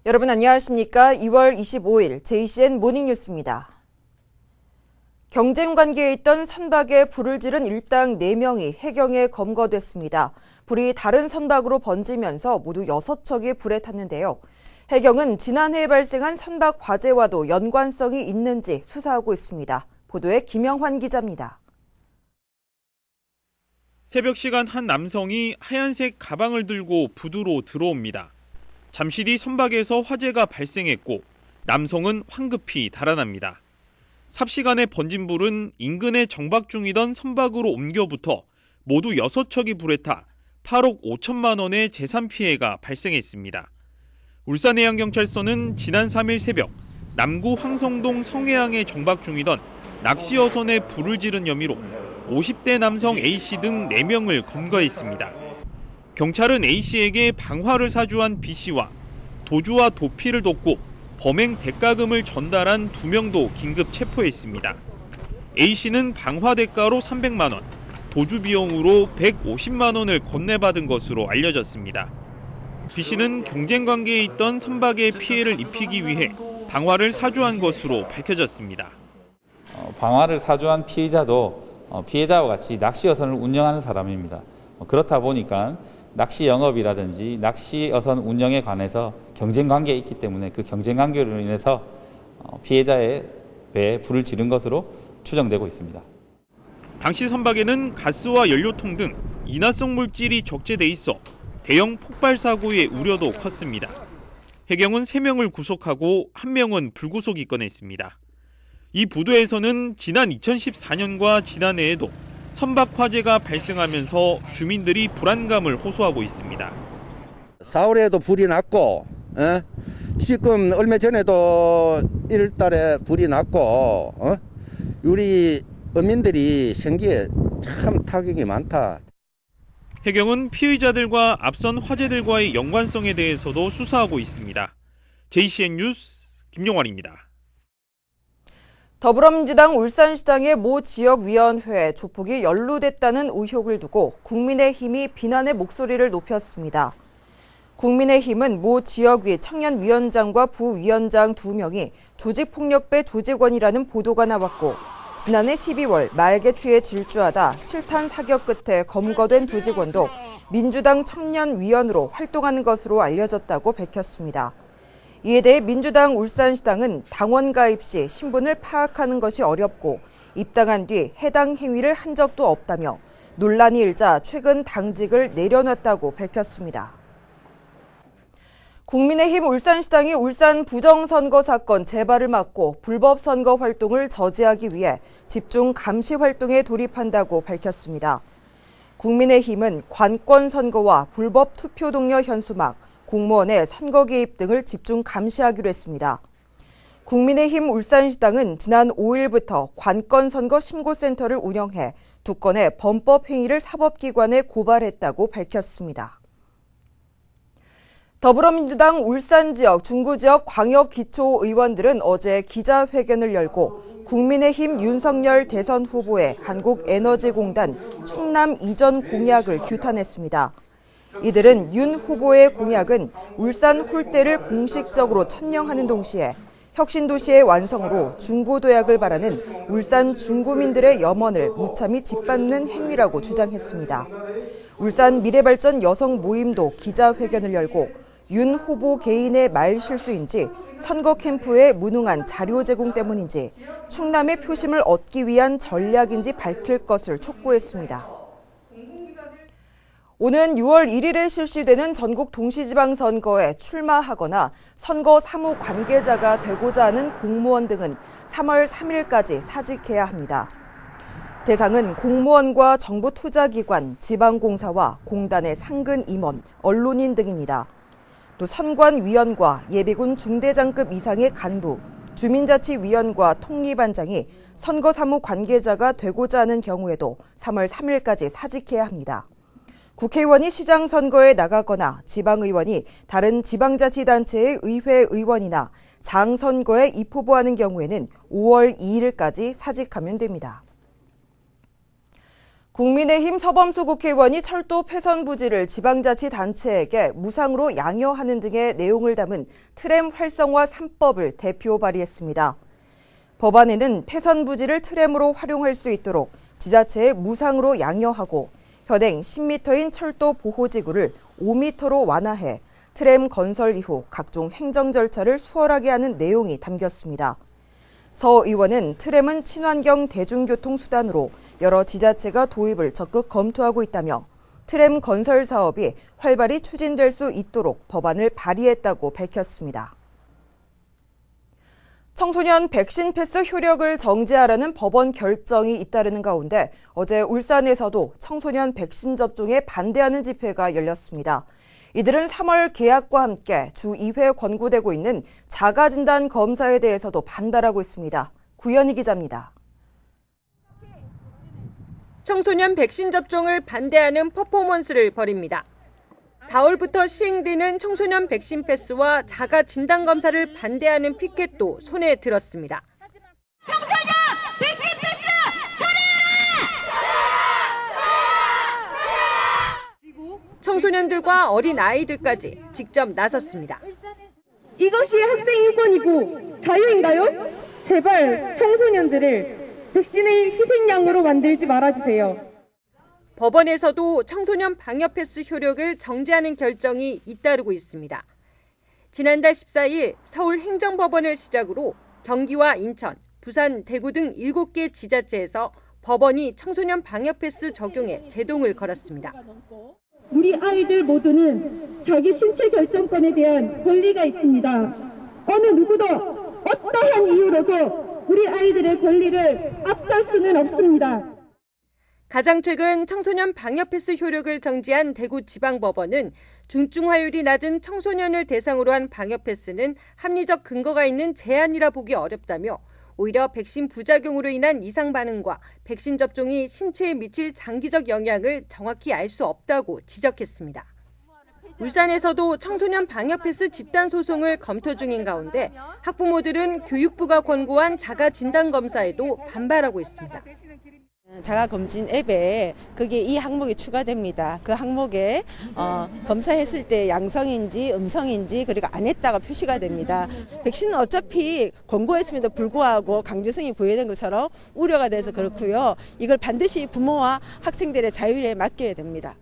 여러분 안녕하십니까? 2월 25일 JCN 모닝뉴스입니다. 경쟁 관계에 있던 선박에 불을 지른 일당 4명이 해경에 검거됐습니다. 불이 다른 선박으로 번지면서 모두 6척이 불에 탔는데요. 해경은 지난해 발생한 선박 화재와도 연관성이 있는지 수사하고 있습니다. 보도에 김영환 기자입니다. 새벽 시간 한 남성이 하얀색 가방을 들고 부두로 들어옵니다. 잠시 뒤 선박에서 화재가 발생했고 남성은 황급히 달아납니다. 삽시간에 번진 불은 인근에 정박 중이던 선박으로 옮겨붙어 모두 6척이 불에 타 8억 5천만 원의 재산 피해가 발생했습니다. 울산해양경찰서는 지난 3일 새벽 남구 황성동 성해항에 정박 중이던 낚시어선에 불을 지른 혐의로 50대 남성 A씨 등 4명을 검거했습니다. 경찰은 A씨에게 방화를 사주한 B씨와 도주와 도피를 돕고 범행 대가금을 전달한 2명도 긴급 체포했습니다. A씨는 방화 대가로 300만 원, 도주 비용으로 150만 원을 건네받은 것으로 알려졌습니다. B씨는 경쟁 관계에 있던 선박에 피해를 입히기 위해 방화를 사주한 것으로 밝혀졌습니다. 방화를 사주한 피의자도 피해자와 같이 낚시어선을 운영하는 사람입니다. 그렇다 보니까 낚시 영업이라든지 낚시 어선 운영에 관해서 경쟁 관계에 있기 때문에 그 경쟁 관계로 인해서 피해자의 배에 불을 지른 것으로 추정되고 있습니다. 당시 선박에는 가스와 연료통 등 인화성 물질이 적재돼 있어 대형 폭발 사고의 우려도 컸습니다. 해경은 3명을 구속하고 1명은 불구속 입건했습니다. 이 부두에서는 지난 2014년과 지난해에도 선박 화재가 발생하면서 주민들이 불안감을 호소하고 있습니다. 4월에도 불이 났고, 지금 얼마 전에도 1월달에 불이 났고, 우리 어민들이 생기에 참 타격이 많다. 해경은 피의자들과 앞선 화재들과의 연관성에 대해서도 수사하고 있습니다. JCN 뉴스 김용환입니다. 더불어민주당 울산시당의 모 지역위원회에 조폭이 연루됐다는 의혹을 두고 국민의힘이 비난의 목소리를 높였습니다. 국민의힘은 모 지역위 청년위원장과 부위원장 2명이 조직폭력배 조직원이라는 보도가 나왔고 지난해 12월 마약에 취해 질주하다 실탄 사격 끝에 검거된 조직원도 민주당 청년위원으로 활동하는 것으로 알려졌다고 밝혔습니다. 이에 대해 민주당 울산시당은 당원 가입 시 신분을 파악하는 것이 어렵고 입당한 뒤 해당 행위를 한 적도 없다며 논란이 일자 최근 당직을 내려놨다고 밝혔습니다. 국민의힘 울산시당이 울산 부정선거 사건 재발을 막고 불법 선거 활동을 저지하기 위해 집중 감시 활동에 돌입한다고 밝혔습니다. 국민의힘은 관권 선거와 불법 투표 동료 현수막, 공무원의 선거 개입 등을 집중 감시하기로 했습니다. 국민의힘 울산시당은 지난 5일부터 관건선거 신고센터를 운영해 2건의 범법 행위를 사법기관에 고발했다고 밝혔습니다. 더불어민주당 울산지역, 중구지역 광역기초의원들은 어제 기자회견을 열고 국민의힘 윤석열 대선 후보의 한국에너지공단 충남 이전 공약을 규탄했습니다. 이들은 윤 후보의 공약은 울산 홀대를 공식적으로 천명하는 동시에 혁신도시의 완성으로 중구도약을 바라는 울산 중구민들의 염원을 무참히 짓밟는 행위라고 주장했습니다. 울산 미래발전 여성 모임도 기자회견을 열고 윤 후보 개인의 말 실수인지 선거 캠프의 무능한 자료 제공 때문인지 충남의 표심을 얻기 위한 전략인지 밝힐 것을 촉구했습니다. 오는 6월 1일에 실시되는 전국 동시지방선거에 출마하거나 선거 사무 관계자가 되고자 하는 공무원 등은 3월 3일까지 사직해야 합니다. 대상은 공무원과 정부투자기관, 지방공사와 공단의 상근 임원, 언론인 등입니다. 또 선관위원과 예비군 중대장급 이상의 간부, 주민자치위원과 통리반장이 선거사무 관계자가 되고자 하는 경우에도 3월 3일까지 사직해야 합니다. 국회의원이 시장 선거에 나가거나 지방의원이 다른 지방자치단체의 의회 의원이나 장 선거에 입후보하는 경우에는 5월 2일까지 사직하면 됩니다. 국민의힘 서범수 국회의원이 철도 폐선 부지를 지방자치단체에게 무상으로 양여하는 등의 내용을 담은 트램 활성화 3법을 대표 발의했습니다. 법안에는 폐선 부지를 트램으로 활용할 수 있도록 지자체에 무상으로 양여하고 현행 10m인 철도 보호지구를 5m로 완화해 트램 건설 이후 각종 행정 절차를 수월하게 하는 내용이 담겼습니다. 서 의원은 트램은 친환경 대중교통 수단으로 여러 지자체가 도입을 적극 검토하고 있다며 트램 건설 사업이 활발히 추진될 수 있도록 법안을 발의했다고 밝혔습니다. 청소년 백신 패스 효력을 정지하라는 법원 결정이 잇따르는 가운데 어제 울산에서도 청소년 백신 접종에 반대하는 집회가 열렸습니다. 이들은 3월 개학과 함께 주 2회 권고되고 있는 자가진단 검사에 대해서도 반발하고 있습니다. 구현희 기자입니다. 청소년 백신 접종을 반대하는 퍼포먼스를 벌입니다. 4월부터 시행되는 청소년 백신 패스와 자가 진단 검사를 반대하는 피켓도 손에 들었습니다. 청소년 백신 패스 처리해라! 청소년들과 어린 아이들까지 직접 나섰습니다. 이것이 학생 인권이고 자유인가요? 제발 청소년들을 백신의 희생양으로 만들지 말아주세요. 법원에서도 청소년 방역 패스 효력을 정지하는 결정이 잇따르고 있습니다. 지난달 14일 서울행정법원을 시작으로 경기와 인천, 부산, 대구 등 7개 지자체에서 법원이 청소년 방역 패스 적용에 제동을 걸었습니다. 우리 아이들 모두는 자기 신체 결정권에 대한 권리가 있습니다. 어느 누구도 어떠한 이유로도 우리 아이들의 권리를 앞설 수는 없습니다. 가장 최근 청소년 방역 패스 효력을 정지한 대구지방법원은 중증화율이 낮은 청소년을 대상으로 한 방역 패스는 합리적 근거가 있는 제한이라 보기 어렵다며 오히려 백신 부작용으로 인한 이상 반응과 백신 접종이 신체에 미칠 장기적 영향을 정확히 알 수 없다고 지적했습니다. 울산에서도 청소년 방역 패스 집단 소송을 검토 중인 가운데 학부모들은 교육부가 권고한 자가 진단 검사에도 반발하고 있습니다. 자가검진 앱에 그게 이 항목이 추가됩니다. 그 항목에 검사했을 때 양성인지 음성인지 그리고 안 했다가 표시가 됩니다. 백신은 어차피 권고했음에도 불구하고 강제성이 부여된 것처럼 우려가 돼서 그렇고요. 이걸 반드시 부모와 학생들의 자율에 맡겨야 됩니다.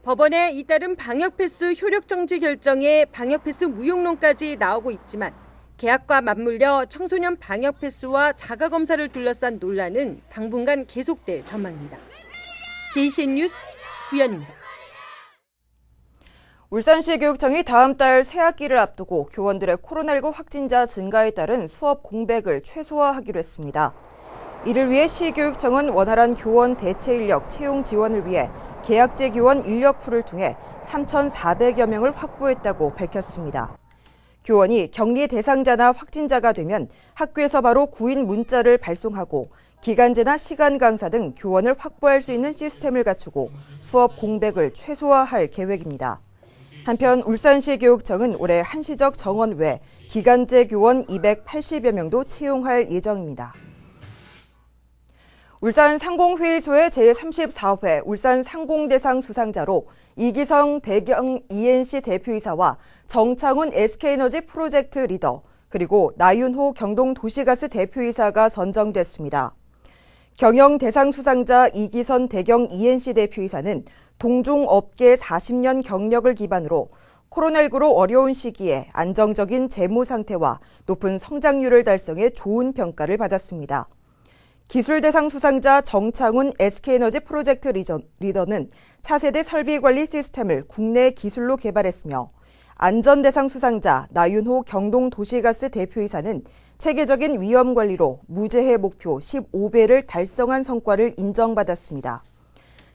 법원에 잇따른 방역 패스 효력 정지 결정에 방역 패스 무용론까지 나오고 있지만 개학과 맞물려 청소년 방역 패스와 자가 검사를 둘러싼 논란은 당분간 계속될 전망입니다. JCN 뉴스 구현입니다. 울산시 교육청이 다음 달 새학기를 앞두고 교원들의 코로나19 확진자 증가에 따른 수업 공백을 최소화하기로 했습니다. 이를 위해 시교육청은 원활한 교원 대체 인력 채용 지원을 위해 계약제 교원 인력풀을 통해 3,400여 명을 확보했다고 밝혔습니다. 교원이 격리 대상자나 확진자가 되면 학교에서 바로 구인 문자를 발송하고 기간제나 시간 강사 등 교원을 확보할 수 있는 시스템을 갖추고 수업 공백을 최소화할 계획입니다. 한편 울산시 교육청은 올해 한시적 정원 외 기간제 교원 280여 명도 채용할 예정입니다. 울산 상공회의소의 제34회 울산 상공대상 수상자로 이기성 대경 ENC 대표이사와 정창훈 SK에너지 프로젝트 리더, 그리고 나윤호 경동도시가스 대표이사가 선정됐습니다. 경영대상 수상자 이기선 대경 ENC 대표이사는 동종업계 40년 경력을 기반으로 코로나19로 어려운 시기에 안정적인 재무 상태와 높은 성장률을 달성해 좋은 평가를 받았습니다. 기술대상 수상자 정창훈 SK에너지 프로젝트 리더는 차세대 설비관리 시스템을 국내 기술로 개발했으며 안전대상 수상자 나윤호 경동도시가스 대표이사는 체계적인 위험관리로 무재해 목표 15배를 달성한 성과를 인정받았습니다.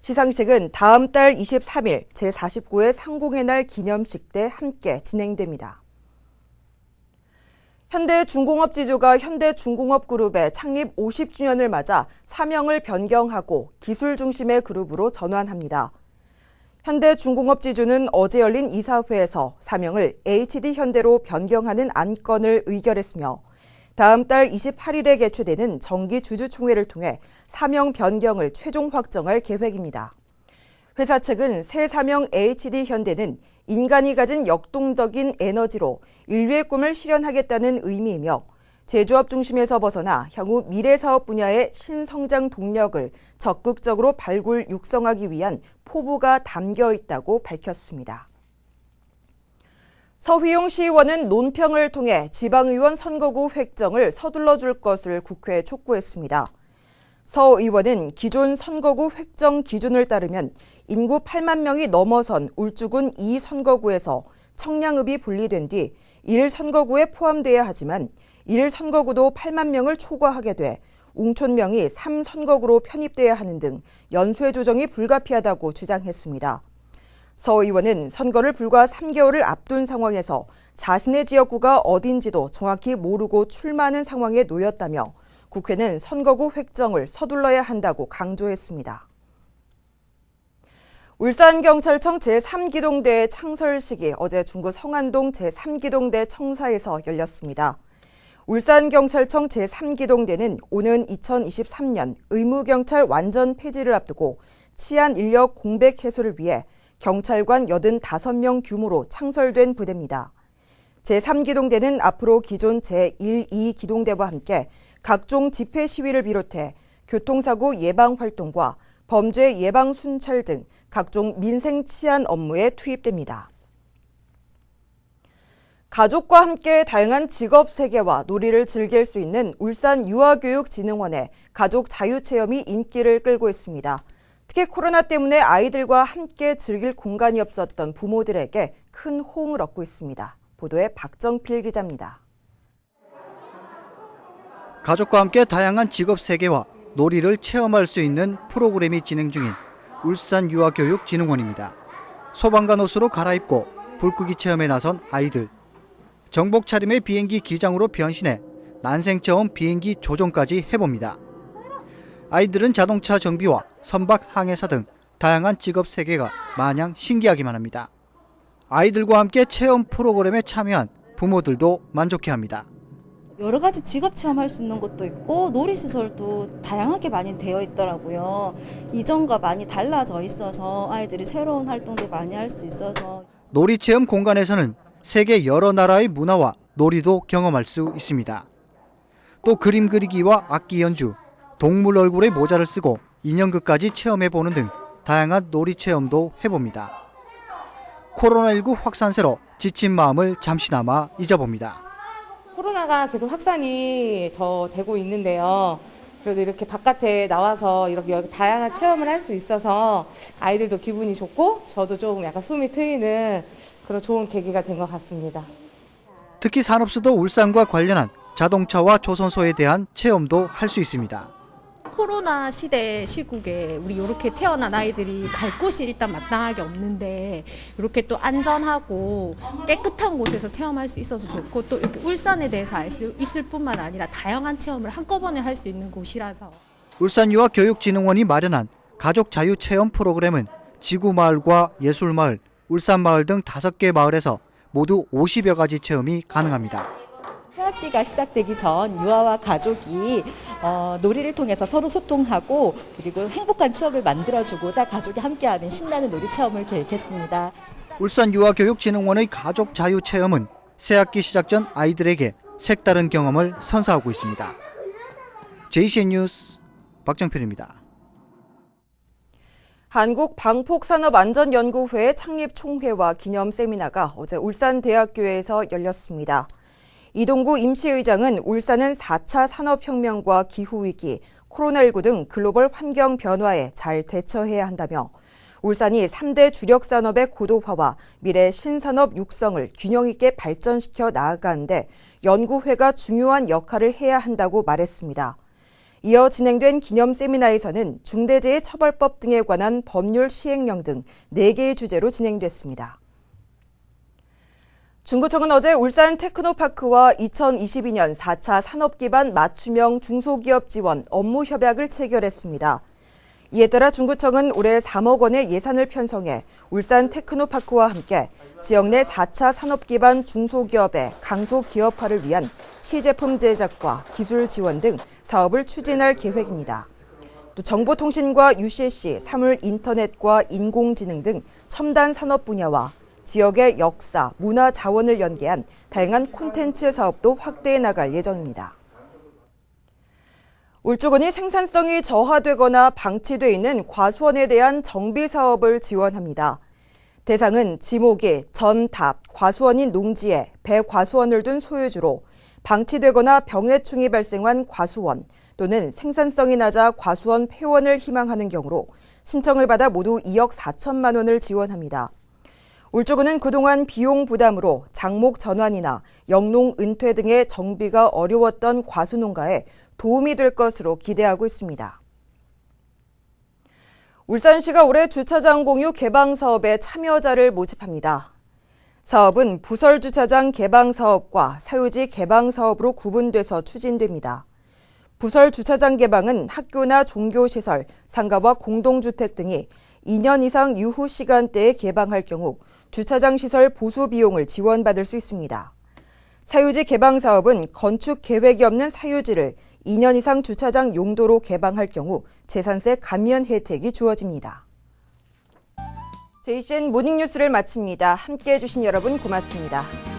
시상식은 다음 달 23일 제49회 상공의 날 기념식 때 함께 진행됩니다. 현대중공업지주가 현대중공업그룹의 창립 50주년을 맞아 사명을 변경하고 기술 중심의 그룹으로 전환합니다. 현대중공업지주는 어제 열린 이사회에서 사명을 HD현대로 변경하는 안건을 의결했으며 다음 달 28일에 개최되는 정기주주총회를 통해 사명 변경을 최종 확정할 계획입니다. 회사 측은 새 사명 HD현대는 인간이 가진 역동적인 에너지로 인류의 꿈을 실현하겠다는 의미이며 제조업 중심에서 벗어나 향후 미래사업 분야의 신성장 동력을 적극적으로 발굴 육성하기 위한 포부가 담겨 있다고 밝혔습니다. 서휘용 시의원은 논평을 통해 지방의원 선거구 획정을 서둘러 줄 것을 국회에 촉구했습니다. 서 의원은 기존 선거구 획정 기준을 따르면 인구 8만 명이 넘어선 울주군 2선거구에서 청량읍이 분리된 뒤 1선거구에 포함돼야 하지만 1선거구도 8만 명을 초과하게 돼 웅촌명이 3선거구로 편입돼야 하는 등 연쇄 조정이 불가피하다고 주장했습니다. 서 의원은 선거를 불과 3개월을 앞둔 상황에서 자신의 지역구가 어딘지도 정확히 모르고 출마하는 상황에 놓였다며 국회는 선거구 획정을 서둘러야 한다고 강조했습니다. 울산경찰청 제3기동대 창설식이 어제 중구 성안동 제3기동대 청사에서 열렸습니다. 울산경찰청 제3기동대는 오는 2023년 의무경찰 완전 폐지를 앞두고 치안 인력 공백 해소를 위해 경찰관 85명 규모로 창설된 부대입니다. 제3기동대는 앞으로 기존 제1, 2기동대와 함께 각종 집회 시위를 비롯해 교통사고 예방 활동과 범죄 예방 순찰 등 각종 민생 치안 업무에 투입됩니다. 가족과 함께 다양한 직업 세계와 놀이를 즐길 수 있는 울산 유아교육진흥원의 가족 자유체험이 인기를 끌고 있습니다. 특히 코로나 때문에 아이들과 함께 즐길 공간이 없었던 부모들에게 큰 호응을 얻고 있습니다. 보도에 박정필 기자입니다. 가족과 함께 다양한 직업 세계와 놀이를 체험할 수 있는 프로그램이 진행 중인 울산 유아교육진흥원입니다. 소방관 옷으로 갈아입고 불끄기 체험에 나선 아이들. 정복 차림의 비행기 기장으로 변신해 난생 처음 비행기 조종까지 해봅니다. 아이들은 자동차 정비와 선박 항해사 등 다양한 직업 세계가 마냥 신기하기만 합니다. 아이들과 함께 체험 프로그램에 참여한 부모들도 만족해합니다. 여러 가지 직업 체험할 수 있는 것도 있고 놀이시설도 다양하게 많이 되어 있더라고요. 이전과 많이 달라져 있어서 아이들이 새로운 활동도 많이 할 수 있어서. 놀이 체험 공간에서는 세계 여러 나라의 문화와 놀이도 경험할 수 있습니다. 또 그림 그리기와 악기 연주, 동물 얼굴에 모자를 쓰고 인형극까지 체험해보는 등 다양한 놀이 체험도 해봅니다. 코로나19 확산세로 지친 마음을 잠시나마 잊어봅니다. 코로나가 계속 확산이 더 되고 있는데요. 그래도 이렇게 바깥에 나와서 이렇게 다양한 체험을 할 수 있어서 아이들도 기분이 좋고 저도 좀 약간 숨이 트이는 그런 좋은 계기가 된 것 같습니다. 특히 산업수도 울산과 관련한 자동차와 조선소에 대한 체험도 할 수 있습니다. 코로나 시대 시국에 우리 이렇게 태어난 아이들이 갈 곳이 일단 마땅하게 없는데 이렇게 또 안전하고 깨끗한 곳에서 체험할 수 있어서 좋고 또 이렇게 울산에 대해서 알 수 있을 뿐만 아니라 다양한 체험을 한꺼번에 할 수 있는 곳이라서. 울산유아교육진흥원이 마련한 가족 자유 체험 프로그램은 지구마을과 예술마을, 울산마을 등 5개 마을에서 모두 50여 가지 체험이 가능합니다. 새학기가 시작되기 전 유아와 가족이 놀이를 통해서 서로 소통하고 그리고 행복한 추억을 만들어주고자 가족이 함께하는 신나는 놀이 체험을 계획했습니다. 울산유아교육진흥원의 가족 자유 체험은 새학기 시작 전 아이들에게 색다른 경험을 선사하고 있습니다. JCN 뉴스 박정필입니다. 한국방폭산업안전연구회 창립 총회와 기념 세미나가 어제 울산대학교에서 열렸습니다. 이동구 임시의장은 울산은 4차 산업혁명과 기후위기, 코로나19 등 글로벌 환경 변화에 잘 대처해야 한다며 울산이 3대 주력 산업의 고도화와 미래 신산업 육성을 균형 있게 발전시켜 나아가는데 연구회가 중요한 역할을 해야 한다고 말했습니다. 이어 진행된 기념 세미나에서는 중대재해처벌법 등에 관한 법률 시행령 등 4개의 주제로 진행됐습니다. 중구청은 어제 울산 테크노파크와 2022년 4차 산업기반 맞춤형 중소기업 지원 업무 협약을 체결했습니다. 이에 따라 중구청은 올해 3억 원의 예산을 편성해 울산 테크노파크와 함께 지역 내 4차 산업기반 중소기업의 강소기업화를 위한 시제품 제작과 기술 지원 등 사업을 추진할 계획입니다. 또 정보통신과 UCC, 사물인터넷과 인공지능 등 첨단 산업 분야와 지역의 역사, 문화 자원을 연계한 다양한 콘텐츠 사업도 확대해 나갈 예정입니다. 울주군이 생산성이 저하되거나 방치돼 있는 과수원에 대한 정비 사업을 지원합니다. 대상은 지목이 전 답 과수원인 농지에 배과수원을 둔 소유주로 방치되거나 병해충이 발생한 과수원 또는 생산성이 낮아 과수원 폐원을 희망하는 경우로 신청을 받아 모두 2억 4천만 원을 지원합니다. 울주군은 그동안 비용 부담으로 장목 전환이나 영농 은퇴 등의 정비가 어려웠던 과수농가에 도움이 될 것으로 기대하고 있습니다. 울산시가 올해 주차장 공유 개방 사업에 참여자를 모집합니다. 사업은 부설 주차장 개방 사업과 사유지 개방 사업으로 구분돼서 추진됩니다. 부설 주차장 개방은 학교나 종교시설, 상가와 공동주택 등이 2년 이상 유후 시간대에 개방할 경우 주차장 시설 보수 비용을 지원받을 수 있습니다. 사유지 개방 사업은 건축 계획이 없는 사유지를 2년 이상 주차장 용도로 개방할 경우 재산세 감면 혜택이 주어집니다. JCN 모닝뉴스를 마칩니다. 함께해 주신 여러분 고맙습니다.